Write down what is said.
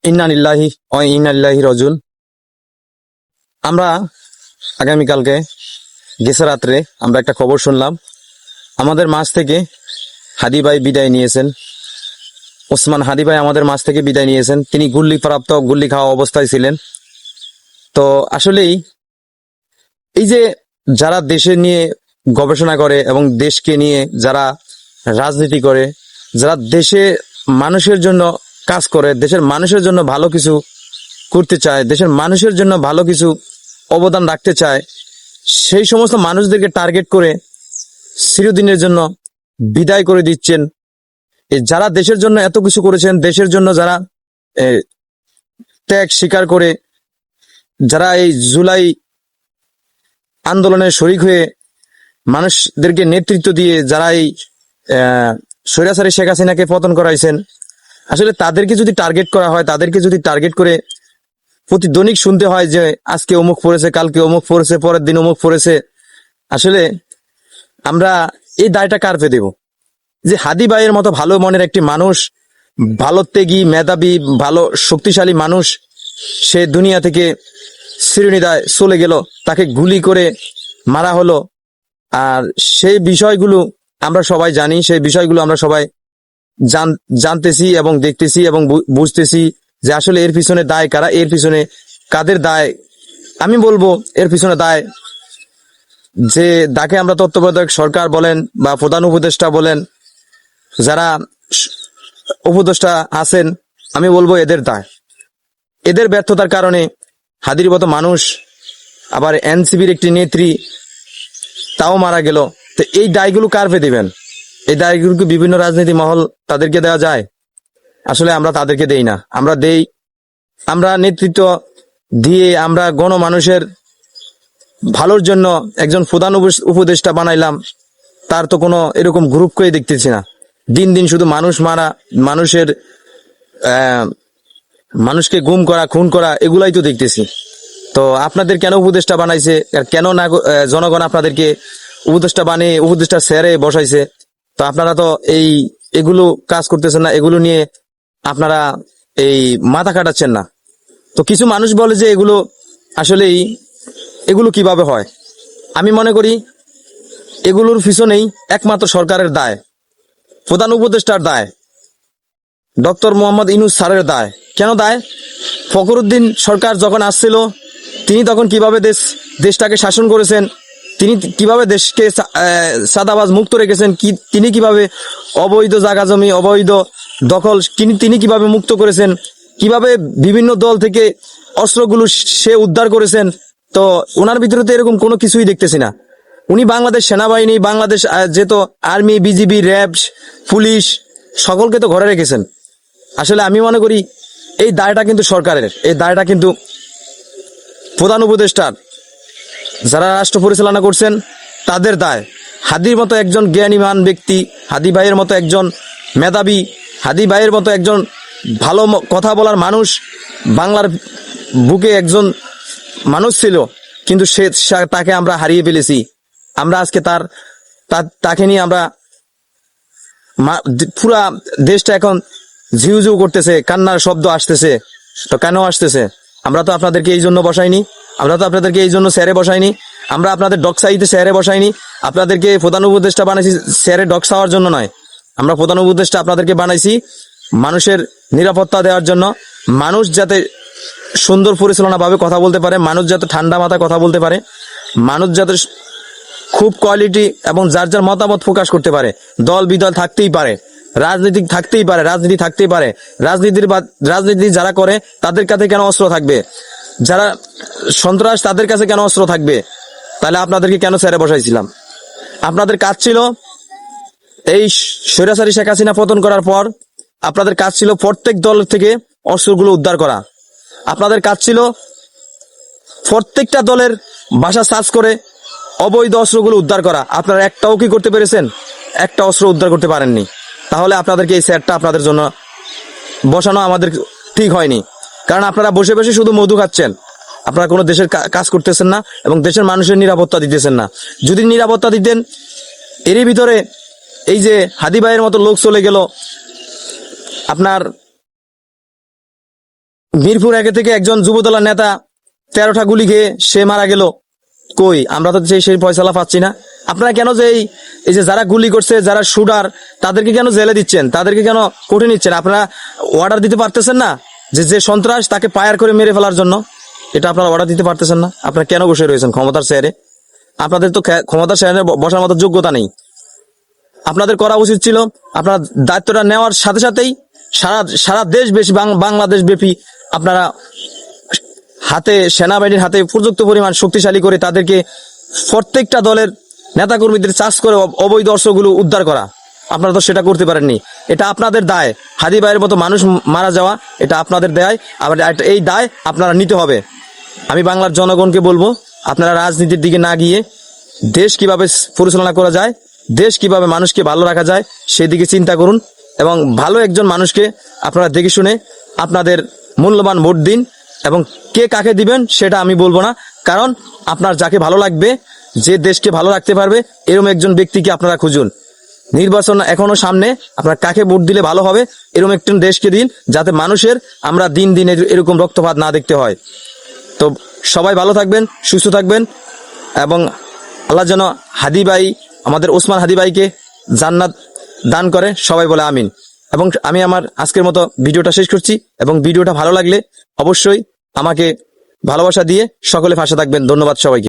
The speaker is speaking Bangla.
ইন্না লিল্লাহি ওয়া ইন্না ইলাইহি রাজিউন। আমরা আগামীকালকে গেছে রাত্রে আমরা একটা খবর শুনলাম, আমাদের মাঝ থেকে হাদি ভাই বিদায় নিয়েছেন। ওসমান হাদি ভাই আমাদের মাঝ থেকে বিদায় নিয়েছেন। তিনি গুল্লি খাওয়া অবস্থায় ছিলেন। তো আসলেই এই যে যারা দেশে নিয়ে গবেষণা করে এবং দেশকে নিয়ে যারা রাজনীতি করে, যারা দেশে মানুষের জন্য কাজ করে, দেশের মানুষের জন্য ভালো কিছু করতে চায়, দেশের মানুষের জন্য ভালো কিছু অবদান রাখতে চায়, সেই সমস্ত মানুষদেরকে টার্গেট করে চিরদিনের জন্য বিদায় করে দিচ্ছেন। যারা দেশের জন্য এত কিছু করেছেন, দেশের জন্য যারা ত্যাগ স্বীকার করে, যারা এই জুলাই আন্দোলনের শরিক হয়ে মানুষদেরকে নেতৃত্ব দিয়ে যারা এই স্বৈরাচারী শেখ হাসিনাকে পতন করাইছেন, আসলে তাদেরকে যদি টার্গেট করা হয়, তাদেরকে যদি টার্গেট করে প্রতিদৈনিক শুনতে হয় যে আজকে অমুক পড়েছে, কালকে অমুক পড়েছে, পরের দিন অমুক পড়েছে, আসলে আমরা এই দায়টা কার পেয়ে দেব? যে হাদি ভাইয়ের মতো ভালো মনের একটি মানুষ, ভালো ত্যাগী, মেধাবী, ভালো শক্তিশালী মানুষ, সে দুনিয়া থেকে চিরনিদায় চলে গেল, তাকে গুলি করে মারা হলো। আর সেই বিষয়গুলো আমরা সবাই জানি, সেই বিষয়গুলো আমরা সবাই জানতেছি এবং দেখতেছি এবং বুঝতেছি যে আসলে এর পিছনে দায় কারা, এর পিছনে কাদের দায়। আমি বলবো এর পিছনে দায় যে তাকে আমরা তত্ত্বাবধায়ক সরকার বলেন বা প্রধান উপদেষ্টা বলেন, যারা উপদেষ্টা আছেন, আমি বলবো এদের দায়। এদের ব্যর্থতার কারণে হাদির মতো মানুষ, আবার এনসিপির একটি নেত্রী, তাও মারা গেল। তো এই দায়গুলো কার পেয়ে দিবেন? এই দায়গুলো কি বিভিন্ন রাজনীতি মহল তাদেরকে দেওয়া যায়? আসলে আমরা তাদেরকে দেই না। আমরা নেতৃত্ব দিয়ে আমরা গণমানুষের ভালোর জন্য একজন প্রধান উপদেষ্টা বানাইলাম, তার তো কোনো এরকম গ্রুপকেই দেখতেছি না। দিন দিন শুধু মানুষ মারা, মানুষকে গুম করা, খুন করা, এগুলাই তো দেখতেছি। তো আপনাদের কেন উপদেষ্টা বানাইছে, আর কেন না জনগণ আপনাদেরকে উপদেষ্টা বানিয়ে উপদেষ্টা স্যারে বসাইছে? তো আপনারা তো এগুলো কাজ করতেছেন না, এগুলো নিয়ে আপনারা এই মাথা কাটাচ্ছেন না। তো কিছু মানুষ বলে যে এগুলো কিভাবে হয়। আমি মনে করি এগুলোর পিছনেই একমাত্র সরকারের দায়, প্রধান উপদেষ্টার দায়, ডক্টর মোহাম্মদ ইউনূস স্যারের দায়। কেন দায়? ফখরুদ্দিন সরকার যখন আসছিল, তিনি তখন কিভাবে দেশটাকে শাসন করেছেন, তিনি কিভাবে দেশকে সাদাবাজ মুক্ত রেখেছেন, তিনি কিভাবে অবৈধ জায়গা জমি, অবৈধ দখল তিনি কিভাবে মুক্ত করেছেন, কিভাবে বিভিন্ন দল থেকে অস্ত্রগুলো সে উদ্ধার করেছেন। তো ওনার ভিতরে তো এরকম কোনো কিছুই দেখতেছি না। উনি বাংলাদেশ সেনাবাহিনী, বাংলাদেশ যেহেতু আর্মি, বিজিবি, র্যাব, পুলিশ, সকলকে তো ঘরে রেখেছেন। আসলে আমি মনে করি এই দায়টা কিন্তু সরকারের, এই দায়টা কিন্তু প্রধান উপদেষ্টার, যারা রাষ্ট্র পরিচালনা করছেন তাদের দায়। হাদির মতো একজন জ্ঞানীমান ব্যক্তি, হাদি ভাইয়ের মতো একজন মেধাবী, হাদি ভাইয়ের মতো একজন ভালো কথা বলার মানুষ বাংলার বুকে একজন মানুষ ছিল, কিন্তু তাকে আমরা হারিয়ে ফেলেছি। আমরা আজকে তাকে নিয়ে আমরা পুরা দেশটা এখন ঝিউঝিউ করতেছে, কান্নার শব্দ আসতেছে। তো কেন আসতেছে? আমরা তো আপনাদেরকে এই জন্য বসাইনি, আমরা তো আপনাদেরকে এই জন্য স্যারে বসাইনি, আমরা আপনাদের ডকসাইতে স্যারে বসাইনি। আপনাদেরকে প্রধান উপদেষ্টা বানাইছি স্যারে ডক চাওয়ার জন্য নয়। আমরা প্রধান উপদেষ্টা আপনাদেরকে বানাইছি মানুষের নিরাপত্তা দেওয়ার জন্য, মানুষ যাতে সুন্দর পরিচালনা ভাবে কথা বলতে পারে, মানুষ যাতে ঠান্ডা মাথায় কথা বলতে পারে, মানুষ যাতে খুব কোয়ালিটি এবং যার যার মতামত প্রকাশ করতে পারে। দল বিদল থাকতেই পারে, রাজনীতি থাকতেই পারে। রাজনীতি যারা করে তাদের কাছে কেন অস্ত্র থাকবে? যারা সন্ত্রাস, তাদের কাছে কেন অস্ত্র থাকবে? তাহলে আপনাদেরকে কেন ছেড়ে বসাইছিলাম? আপনাদের কাজ ছিল এই স্বৈরাচারী শেখ হাসিনা পতন করার পর আপনাদের কাজ ছিল প্রত্যেক দল থেকে অস্ত্রগুলো উদ্ধার করা। আপনাদের কাজ ছিল প্রত্যেকটা দলের বাসা সার্চ করে অবৈধ অস্ত্রগুলো উদ্ধার করা। আপনারা একটাও কি করতে পেরেছেন? একটা অস্ত্র উদ্ধার করতে পারেননি। তাহলে আপনাদেরকে এই সেটটা আপনাদের জন্য বসানো আমাদের ঠিক হয়নি। কারণ আপনারা বসে বসে শুধু মধু খাচ্ছেন, আপনারা কোনো দেশের কাজ করতেছেন না এবং দেশের মানুষের নিরাপত্তা দিতেছেন না। যদি নিরাপত্তা দিতেন, এরই ভিতরে এই যে হাদি ভাইয়ের মতো লোক চলে গেল, আপনার মিরপুর একে থেকে একজন যুবদলের নেতা 13টা গুলি খেয়ে সে মারা গেল, কই আমরা তো সেই ফয়সালা পাচ্ছি না। আপনারা কেন যে এই যে যারা গুলি করছে, যারা শুটার, তাদেরকে কেন জেলে দিচ্ছেন, তাদেরকে কেন কোর্টে নিচ্ছেন? আপনারা অর্ডার দিতে পারতেছেন না যে সন্ত্রাস তাকে পায়ার করে মেরে ফেলার জন্য? এটা আপনারা অর্ডার দিতে পারতেছেন না? আপনারা কেন বসে রয়েছেন ক্ষমতার চেয়ারে? আপনাদের তো ক্ষমতার চেয়ারে বসার মতো যোগ্যতা নেই। আপনাদের করা উচিত ছিল আপনারা দায়িত্বটা নেওয়ার সাথে সাথেই সারা দেশ বেশি বাংলাদেশ ব্যাপী আপনারা হাতে, সেনাবাহিনীর হাতে পর্যাপ্ত পরিমাণ শক্তিশালী করে তাদেরকে প্রত্যেকটা দলের নেতাকর্মীদের চার্জ করে অবৈধ অস্ত্রগুলো উদ্ধার করা। আপনারা তো সেটা করতে পারেননি। এটা আপনাদের দায়। হাদি ভাইয়ের মতো মানুষ মারা যাওয়া এটা আপনাদের দায়। আবার এই দায় আপনারা নিতে হবে। আমি বাংলার জনগণকে বলবো, আপনারা রাজনীতির দিকে না গিয়ে দেশ কিভাবে পরিচালনা করা যায়, দেশ কিভাবে মানুষকে ভালো রাখা যায় সেদিকে চিন্তা করুন, এবং ভালো একজন মানুষকে আপনারা দেখে শুনে আপনাদের মূল্যবান ভোট দিন। এবং কে কাকে দিবেন সেটা আমি বলবো না, কারণ আপনার যাকে ভালো লাগবে, যে দেশকে ভালো রাখতে পারবে, এরকম একজন ব্যক্তিকে আপনারা খুঁজুন। নির্বাচন এখনো সামনে, আপনার কাকে ভোট দিলে ভালো হবে এরকম একজন দেশকে দিন, যাতে মানুষের আমরা দিন দিন এরকম রক্তপাত না দেখতে হয়। তো সবাই ভালো থাকবেন, সুস্থ থাকবেন, এবং আল্লাহ যেন হাদি ভাই, আমাদের ওসমান হাদি ভাইকে জান্নাত দান করে, সবাই বলে আমিন। এবং আমি আমার আজকের মতো ভিডিওটা শেষ করছি, এবং ভিডিওটা ভালো লাগলে অবশ্যই আমাকে ভালোবাসা দিয়ে সকলে পাশে থাকবেন। ধন্যবাদ সবাইকে।